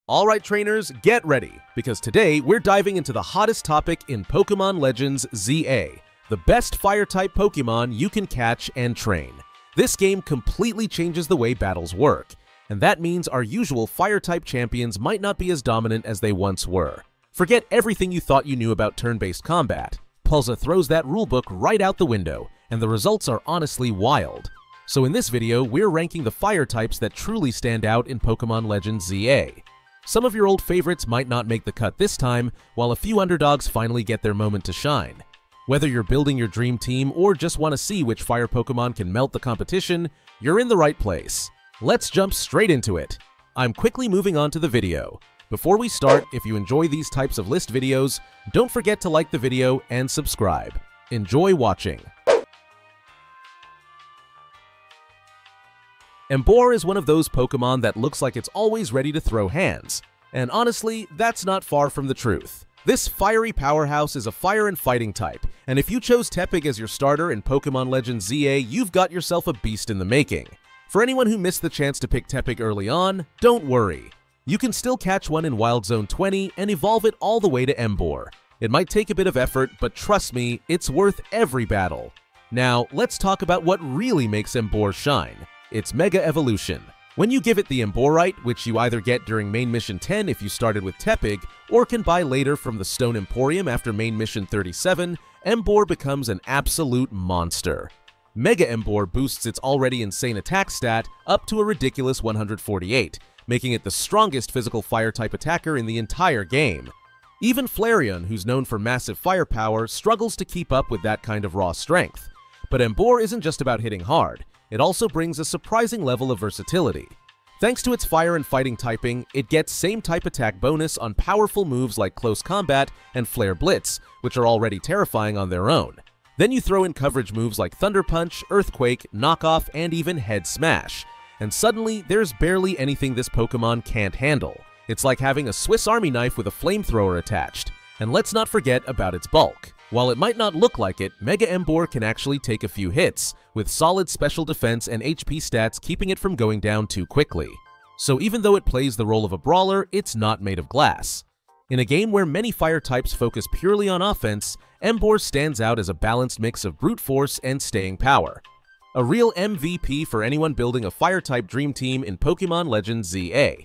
Alright trainers, get ready, because today we're diving into the hottest topic in Pokémon Legends Z-A, the best Fire-type Pokémon you can catch and train. This game completely changes the way battles work, and that means our usual Fire-type champions might not be as dominant as they once were. Forget everything you thought you knew about turn-based combat. Pulsa throws that rulebook right out the window, and the results are honestly wild. So in this video, we're ranking the Fire types that truly stand out in Pokémon Legends Z-A. Some of your old favorites might not make the cut this time, while a few underdogs finally get their moment to shine. Whether you're building your dream team or just want to see which Fire Pokémon can melt the competition, you're in the right place. Let's jump straight into it. I'm quickly moving on to the video. Before we start, if you enjoy these types of list videos, don't forget to like the video and subscribe. Enjoy watching. Emboar is one of those Pokémon that looks like it's always ready to throw hands. And honestly, that's not far from the truth. This fiery powerhouse is a fire and fighting type, and if you chose Tepig as your starter in Pokémon Legends Z-A, you've got yourself a beast in the making. For anyone who missed the chance to pick Tepig early on, don't worry. You can still catch one in Wild Zone 20 and evolve it all the way to Emboar. It might take a bit of effort, but trust me, it's worth every battle. Now, let's talk about what really makes Emboar shine. It's Mega Evolution. When you give it the Emboarite, which you either get during Main Mission 10 if you started with Tepig, or can buy later from the Stone Emporium after Main Mission 37, Emboar becomes an absolute monster. Mega Emboar boosts its already insane attack stat up to a ridiculous 148, making it the strongest physical fire-type attacker in the entire game. Even Flareon, who's known for massive firepower, struggles to keep up with that kind of raw strength. But Emboar isn't just about hitting hard. It also brings a surprising level of versatility. Thanks to its fire and fighting typing, it gets same type attack bonus on powerful moves like Close Combat and Flare Blitz, which are already terrifying on their own. Then you throw in coverage moves like Thunder Punch, Earthquake, Knockoff, and even Head Smash. And suddenly, there's barely anything this Pokémon can't handle. It's like having a Swiss Army knife with a flamethrower attached. And let's not forget about its bulk. While it might not look like it, Mega Emboar can actually take a few hits, with solid special defense and HP stats keeping it from going down too quickly. So even though it plays the role of a brawler, it's not made of glass. In a game where many fire types focus purely on offense, Emboar stands out as a balanced mix of brute force and staying power. A real MVP for anyone building a fire-type dream team in Pokémon Legends Z-A.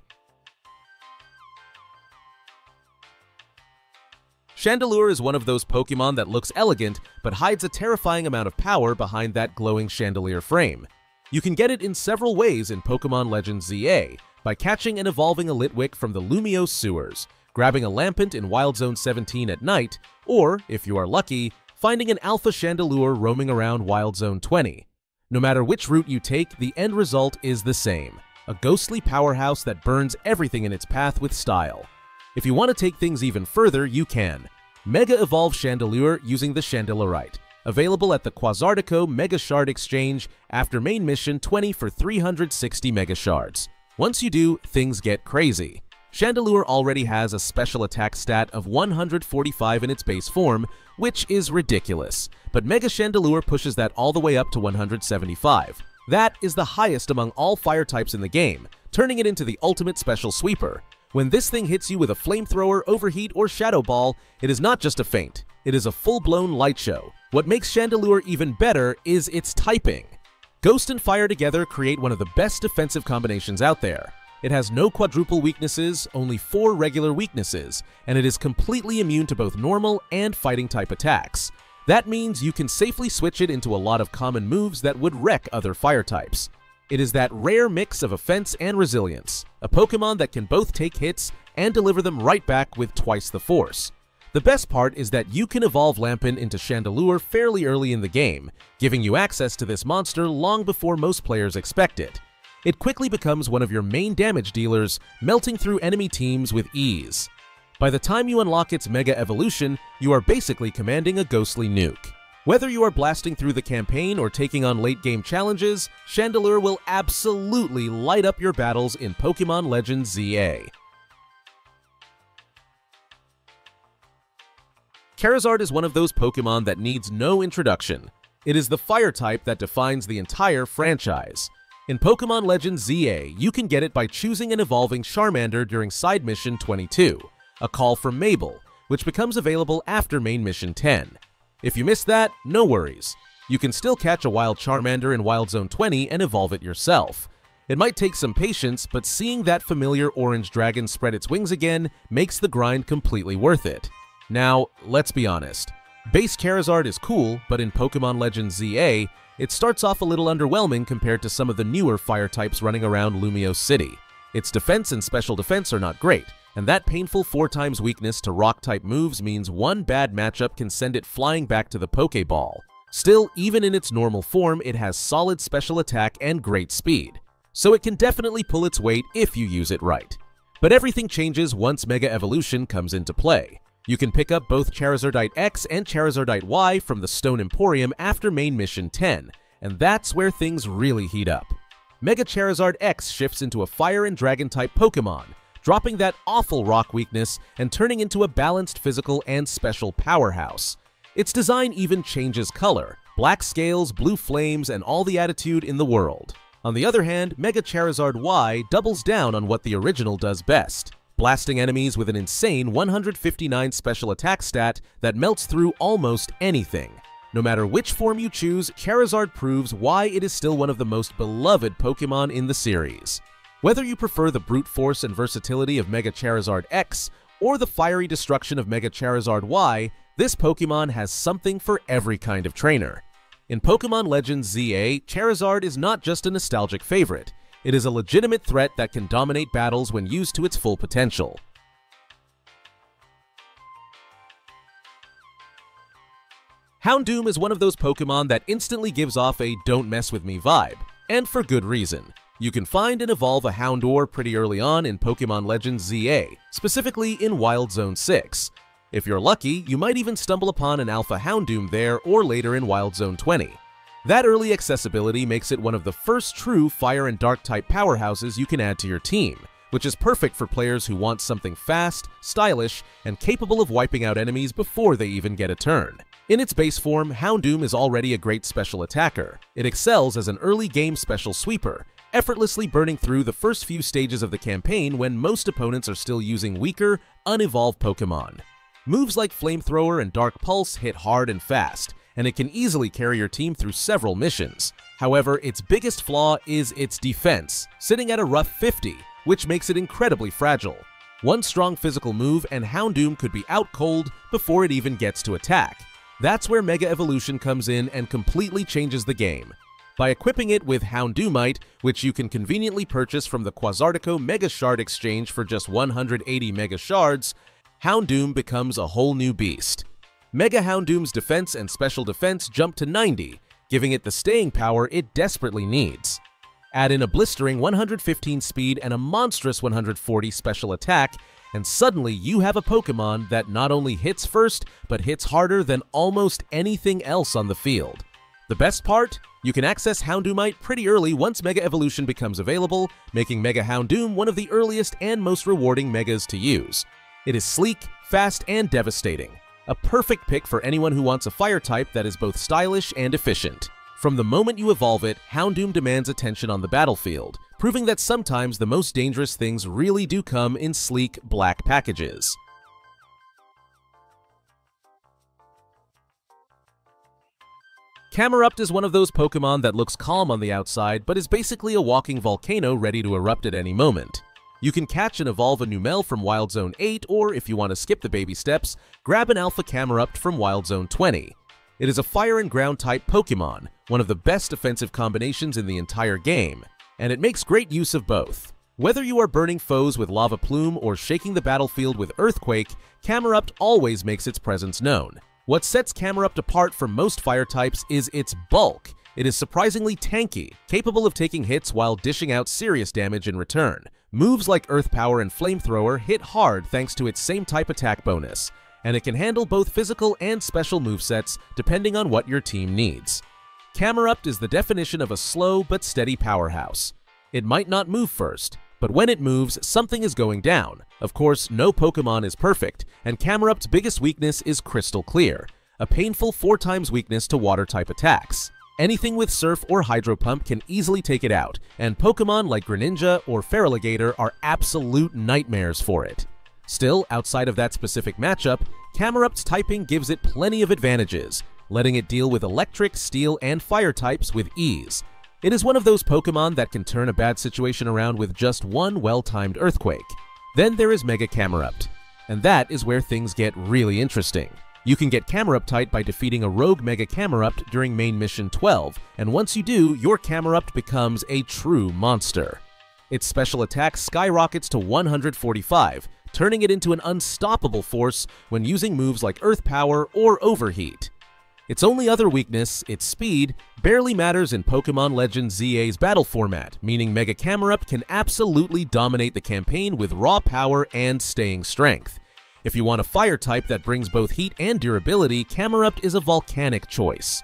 Chandelure is one of those Pokémon that looks elegant, but hides a terrifying amount of power behind that glowing chandelier frame. You can get it in several ways in Pokémon Legends Z-A, by catching and evolving a Litwick from the Lumiose sewers, grabbing a Lampent in Wild Zone 17 at night, or, if you are lucky, finding an Alpha Chandelure roaming around Wild Zone 20. No matter which route you take, the end result is the same, a ghostly powerhouse that burns everything in its path with style. If you want to take things even further, you can. Mega Evolve Chandelure using the Chandelerite, available at the Quasartico Mega Shard Exchange after Main Mission 20 for 360 Mega Shards. Once you do, things get crazy. Chandelure already has a special attack stat of 145 in its base form, which is ridiculous, but Mega Chandelure pushes that all the way up to 175. That is the highest among all fire types in the game, turning it into the ultimate special sweeper. When this thing hits you with a flamethrower, overheat, or shadow ball, it is not just a feint, it is a full-blown light show. What makes Chandelure even better is its typing. Ghost and Fire together create one of the best defensive combinations out there. It has no quadruple weaknesses, only 4 regular weaknesses, and it is completely immune to both normal and fighting type attacks. That means you can safely switch it into a lot of common moves that would wreck other fire types. It is that rare mix of offense and resilience, a Pokémon that can both take hits and deliver them right back with twice the force. The best part is that you can evolve Lampent into Chandelure fairly early in the game, giving you access to this monster long before most players expect it. It quickly becomes one of your main damage dealers, melting through enemy teams with ease. By the time you unlock its Mega Evolution, you are basically commanding a ghostly nuke. Whether you are blasting through the campaign or taking on late-game challenges, Chandelure will absolutely light up your battles in Pokémon Legends Z-A. Charizard is one of those Pokémon that needs no introduction. It is the fire type that defines the entire franchise. In Pokémon Legends Z-A, you can get it by choosing and evolving Charmander during Side Mission 22, a call from Mabel, which becomes available after Main Mission 10. If you missed that, no worries. You can still catch a wild Charmander in Wild Zone 20 and evolve it yourself. It might take some patience, but seeing that familiar orange dragon spread its wings again makes the grind completely worth it. Now, let's be honest. Base Charizard is cool, but in Pokémon Legends Z-A, it starts off a little underwhelming compared to some of the newer fire types running around Lumiose City. Its defense and special defense are not great, and that painful 4x weakness to rock-type moves means one bad matchup can send it flying back to the Pokéball. Still, even in its normal form, it has solid special attack and great speed, so it can definitely pull its weight if you use it right. But everything changes once Mega Evolution comes into play. You can pick up both Charizardite X and Charizardite Y from the Stone Emporium after Main Mission 10, and that's where things really heat up. Mega Charizard X shifts into a Fire and Dragon-type Pokémon, dropping that awful rock weakness and turning into a balanced physical and special powerhouse. Its design even changes color, black scales, blue flames, and all the attitude in the world. On the other hand, Mega Charizard Y doubles down on what the original does best, blasting enemies with an insane 159 special attack stat that melts through almost anything. No matter which form you choose, Charizard proves why it is still one of the most beloved Pokémon in the series. Whether you prefer the brute force and versatility of Mega Charizard X or the fiery destruction of Mega Charizard Y, this Pokémon has something for every kind of trainer. In Pokémon Legends Z-A, Charizard is not just a nostalgic favorite. It is a legitimate threat that can dominate battles when used to its full potential. Houndoom is one of those Pokémon that instantly gives off a "don't mess with me" vibe, and for good reason. You can find and evolve a Houndour pretty early on in Pokémon Legends Z-A, specifically in Wild Zone 6. If you're lucky, you might even stumble upon an Alpha Houndoom there or later in Wild Zone 20. That early accessibility makes it one of the first true Fire and Dark-type powerhouses you can add to your team, which is perfect for players who want something fast, stylish, and capable of wiping out enemies before they even get a turn. In its base form, Houndoom is already a great special attacker. It excels as an early game special sweeper, effortlessly burning through the first few stages of the campaign when most opponents are still using weaker, unevolved Pokémon. Moves like Flamethrower and Dark Pulse hit hard and fast, and it can easily carry your team through several missions. However, its biggest flaw is its defense, sitting at a rough 50, which makes it incredibly fragile. One strong physical move and Houndoom could be out cold before it even gets to attack. That's where Mega Evolution comes in and completely changes the game. By equipping it with Houndoomite, which you can conveniently purchase from the Quasartico Mega Shard Exchange for just 180 Mega Shards, Houndoom becomes a whole new beast. Mega Houndoom's defense and special defense jump to 90, giving it the staying power it desperately needs. Add in a blistering 115 speed and a monstrous 140 special attack, and suddenly you have a Pokémon that not only hits first, but hits harder than almost anything else on the field. The best part? You can access Houndoomite pretty early once Mega Evolution becomes available, making Mega Houndoom one of the earliest and most rewarding Megas to use. It is sleek, fast, and devastating. A perfect pick for anyone who wants a fire type that is both stylish and efficient. From the moment you evolve it, Houndoom demands attention on the battlefield, proving that sometimes the most dangerous things really do come in sleek, black packages. Camerupt is one of those Pokémon that looks calm on the outside, but is basically a walking volcano ready to erupt at any moment. You can catch and evolve a Numel from Wild Zone 8, or if you want to skip the baby steps, grab an Alpha Camerupt from Wild Zone 20. It is a Fire and Ground type Pokémon, one of the best defensive combinations in the entire game, and it makes great use of both. Whether you are burning foes with Lava Plume or shaking the battlefield with Earthquake, Camerupt always makes its presence known. What sets Camerupt apart from most fire types is its bulk. It is surprisingly tanky, capable of taking hits while dishing out serious damage in return. Moves like Earth Power and Flamethrower hit hard thanks to its same type attack bonus, and it can handle both physical and special movesets depending on what your team needs. Camerupt is the definition of a slow but steady powerhouse. It might not move first, but when it moves, something is going down. Of course, no Pokémon is perfect, and Camerupt's biggest weakness is crystal clear, a painful 4x weakness to water-type attacks. Anything with Surf or Hydro Pump can easily take it out, and Pokémon like Greninja or Feraligatr are absolute nightmares for it. Still, outside of that specific matchup, Camerupt's typing gives it plenty of advantages, letting it deal with Electric, Steel, and Fire types with ease. It is one of those Pokémon that can turn a bad situation around with just one well-timed Earthquake. Then there is Mega Camerupt, and that is where things get really interesting. You can get Cameruptite by defeating a rogue Mega Camerupt during Main Mission 12, and once you do, your Camerupt becomes a true monster. Its special attack skyrockets to 145, turning it into an unstoppable force when using moves like Earth Power or Overheat. Its only other weakness, its speed, barely matters in Pokémon Legends Z-A's battle format, meaning Mega Camerupt can absolutely dominate the campaign with raw power and staying strength. If you want a fire type that brings both heat and durability, Camerupt is a volcanic choice.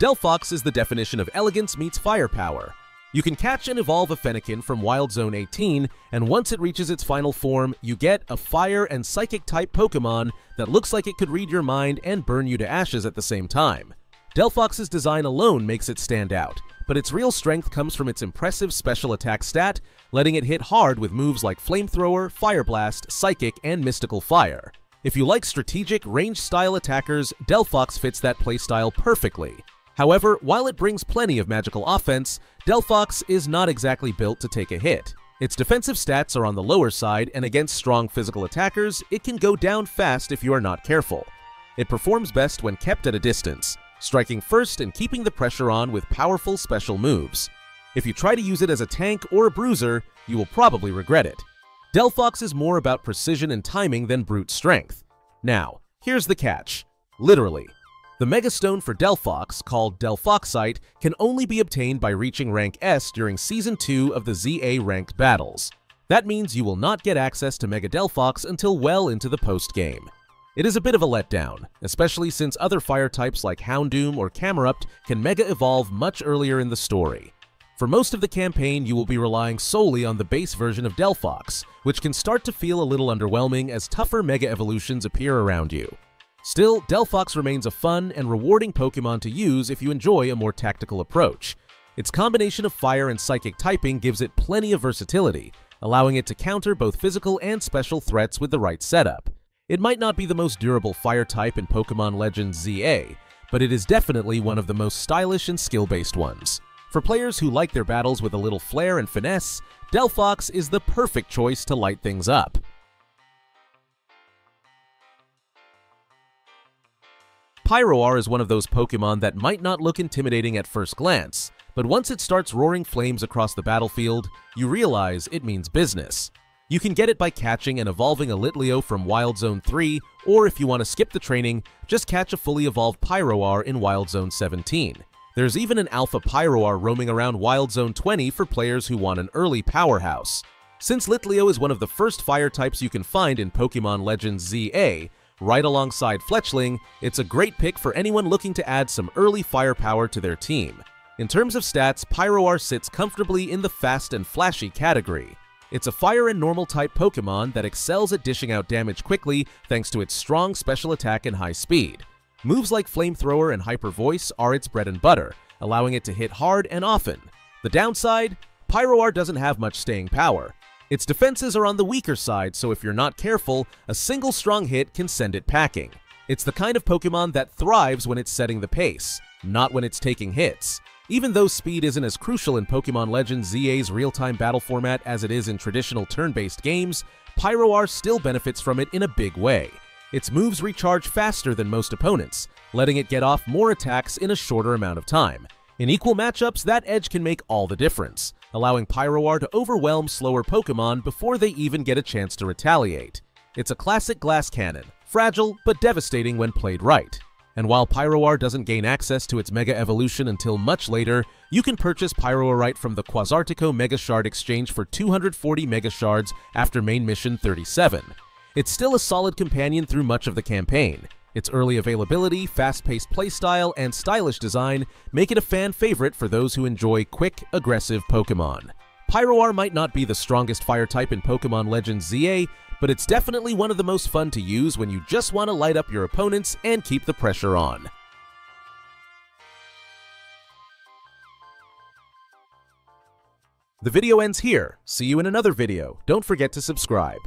Delphox is the definition of elegance meets firepower. You can catch and evolve a Fennekin from Wild Zone 18, and once it reaches its final form, you get a Fire and Psychic type Pokémon that looks like it could read your mind and burn you to ashes at the same time. Delphox's design alone makes it stand out, but its real strength comes from its impressive special attack stat, letting it hit hard with moves like Flamethrower, Fire Blast, Psychic, and Mystical Fire. If you like strategic, range-style attackers, Delphox fits that playstyle perfectly. However, while it brings plenty of magical offense, Delphox is not exactly built to take a hit. Its defensive stats are on the lower side, and against strong physical attackers, it can go down fast if you are not careful. It performs best when kept at a distance, striking first and keeping the pressure on with powerful special moves. If you try to use it as a tank or a bruiser, you will probably regret it. Delphox is more about precision and timing than brute strength. Now, here's the catch. Literally. The Mega Stone for Delphox, called Delphoxite, can only be obtained by reaching rank S during Season 2 of the Z-A ranked battles. That means you will not get access to Mega Delphox until well into the post-game. It is a bit of a letdown, especially since other fire types like Houndoom or Camerupt can Mega Evolve much earlier in the story. For most of the campaign, you will be relying solely on the base version of Delphox, which can start to feel a little underwhelming as tougher Mega Evolutions appear around you. Still, Delphox remains a fun and rewarding Pokémon to use if you enjoy a more tactical approach. Its combination of fire and psychic typing gives it plenty of versatility, allowing it to counter both physical and special threats with the right setup. It might not be the most durable fire type in Pokémon Legends Z-A, but it is definitely one of the most stylish and skill-based ones. For players who like their battles with a little flair and finesse, Delphox is the perfect choice to light things up. Pyroar is one of those Pokémon that might not look intimidating at first glance, but once it starts roaring flames across the battlefield, you realize it means business. You can get it by catching and evolving a Litleo from Wild Zone 3, or if you want to skip the training, just catch a fully evolved Pyroar in Wild Zone 17. There's even an Alpha Pyroar roaming around Wild Zone 20 for players who want an early powerhouse. Since Litleo is one of the first fire types you can find in Pokémon Legends Z-A, right alongside Fletchling, it's a great pick for anyone looking to add some early firepower to their team. In terms of stats, Pyroar sits comfortably in the fast and flashy category. It's a fire and normal type Pokémon that excels at dishing out damage quickly thanks to its strong special attack and high speed. Moves like Flamethrower and Hyper Voice are its bread and butter, allowing it to hit hard and often. The downside? Pyroar doesn't have much staying power. Its defenses are on the weaker side, so if you're not careful, a single strong hit can send it packing. It's the kind of Pokémon that thrives when it's setting the pace, not when it's taking hits. Even though speed isn't as crucial in Pokémon Legends Z-A's real-time battle format as it is in traditional turn-based games, Pyroar still benefits from it in a big way. Its moves recharge faster than most opponents, letting it get off more attacks in a shorter amount of time. In equal matchups, that edge can make all the difference, allowing Pyroar to overwhelm slower Pokémon before they even get a chance to retaliate. It's a classic glass cannon, fragile but devastating when played right. And while Pyroar doesn't gain access to its Mega Evolution until much later, you can purchase Pyroarite from the Quasartico Mega Shard exchange for 240 Mega Shards after Main Mission 37. It's still a solid companion through much of the campaign. Its early availability, fast-paced playstyle, and stylish design make it a fan favorite for those who enjoy quick, aggressive Pokémon. Pyroar might not be the strongest fire type in Pokémon Legends Z-A, but it's definitely one of the most fun to use when you just want to light up your opponents and keep the pressure on. The video ends here. See you in another video. Don't forget to subscribe.